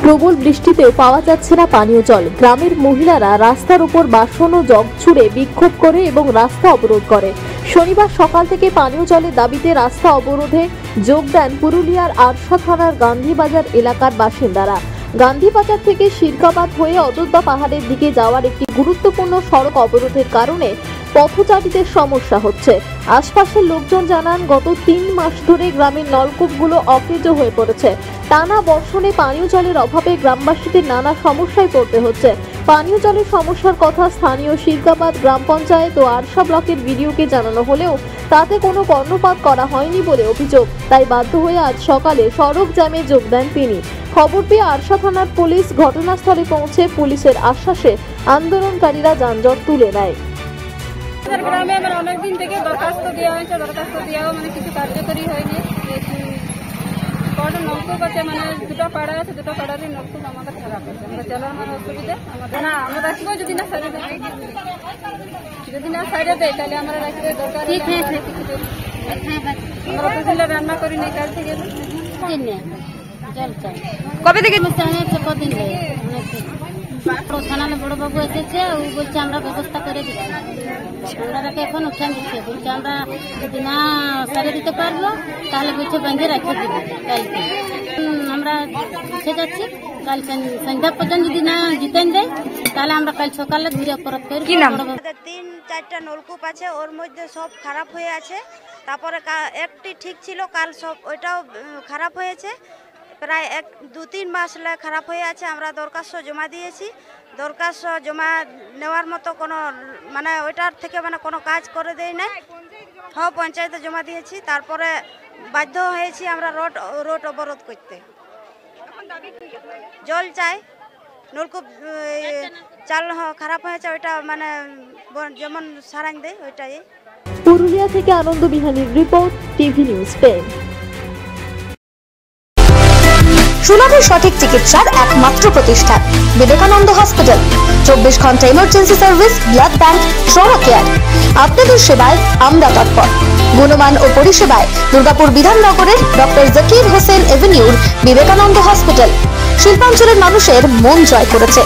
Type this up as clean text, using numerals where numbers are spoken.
প্রবল বৃষ্টিতেও পাওয়া যাচ্ছে না পানীয় জল। গ্রামের মহিলারা রাস্তার উপর বাসন ও জগ ছুঁড়ে বিক্ষোভ করে এবং রাস্তা অবরোধ করে। শনিবার সকাল থেকে পানীয় জলের দাবিতে রাস্তা অবরোধে যোগ দেন পুরুলিয়ার আরশা থানার গান্ধীবাজার এলাকার বাসিন্দারা। গান্ধীবাজার থেকে শিরকাবাদ হয়ে অযোধ্যা পাহাড়ের দিকে যাওয়ার একটি গুরুত্বপূর্ণ সড়ক অবরোধের কারণে পথচারীদের সমস্যা হচ্ছে। আশপাশের লোকজন জানান, গত 3 মাস ধরে গ্রামের নলকূপগুলো অকেজ হয়ে পড়েছে। টানা বর্ষণে পানীয় জলের অভাবে গ্রামবাসীদের নানা সমস্যায় পড়তে হচ্ছে। পানীয় জলের সমস্যার কথা স্থানীয় শিরকাবাদ গ্রাম পঞ্চায়েত ও আরশা ব্লকের বিডিওকে জানানো হলেও তাতে কোনো কর্ণপাত করা হয়নি বলে অভিযোগ। তাই বাধ্য হয়ে আজ সকালে সড়ক জ্যামে যোগ দেন তিনি। খবর পেয়ে আরশা থানার পুলিশ ঘটনাস্থলে পৌঁছে পুলিশের আশ্বাসে আন্দোলনকারীরা যানজট তুলে নেয়। গ্রামে আমার অনেকদিন থেকে দরখাস্ত দেওয়া হয়েছে, দরখাস্ত দেওয়াও কিছু কার্যকরী হয়নি। কটা নলকূপ আছে, দুটো পাড়া আছে, দুটো পাড়ারই নলকূপ আমাদের খারাপ আছে। আমরা জলের অসুবিধা আমাদের না, আমরা রাখবো যদি না সারিয়ে দেয়, যদি না সারিয়ে দেয় তাহলে আমরা রাখতে দরকার। আমরা দুদিন রান্না করি নাই, কাল থেকে জল চাই। কবে থেকে কদিন থানায় বড় বাবু এসেছে, ও বলছে আমরা ব্যবস্থা করে দিচ্ছি। আমরা এখন উঠান দিচ্ছে, বলছে আমরা যদি না সারিয়ে দিতে পারবো তাহলে বলছে বেঁধে রেখে দিব কালকে। আমরা উঠে যাচ্ছি, কাল সন্ধ্যা পর্যন্ত যদি না জিতেন দেয় তাহলে আমরা কাল সকালে ঘুরে পরত করি। কি নাম? 3-4টা নলকূপ আছে, ওর মধ্যে সব খারাপ হয়ে আছে। তারপরে একটি ঠিক ছিল, কাল সব ওইটাও খারাপ হয়েছে। প্রায় 2-3 মাস খারাপ হয়ে আছে। আমরা দরখাস্ত জমা দিয়েছি, দরখাস্ত জমা নেওয়ার মতো কোনো ওইটার থেকে কোনো কাজ করে দেয় নাই। হ্যাঁ, পঞ্চায়েতে জমা দিয়েছি। তারপরে বাধ্য হয়েছি আমরা রোড অবরোধ করতে। জল চাই, নলকূপ চাল খারাপ হয়েছে, ওইটা যেমন সারাং দেয় ওইটাই। পুরুলিয়া থেকে আনন্দ বিহারীর রিপোর্ট, টিভি নিউজ পেন। সুলভ সঠিক চিকিৎসার একমাত্র প্রতিষ্ঠান বিবেকানন্দ হসপিটাল। 24 ঘন্টা emergency service, blood bank, trauma care. আপনাদের সেবায় আমরা তৎপর। গুণমান ও পরিষেবায় দুর্গাপুর বিধাননগরের ডক্টর জাকির হোসেন এভিনিউর বিবেকানন্দ হসপিটাল শিল্পাঞ্চলের মানুষের মন জয় করেছে।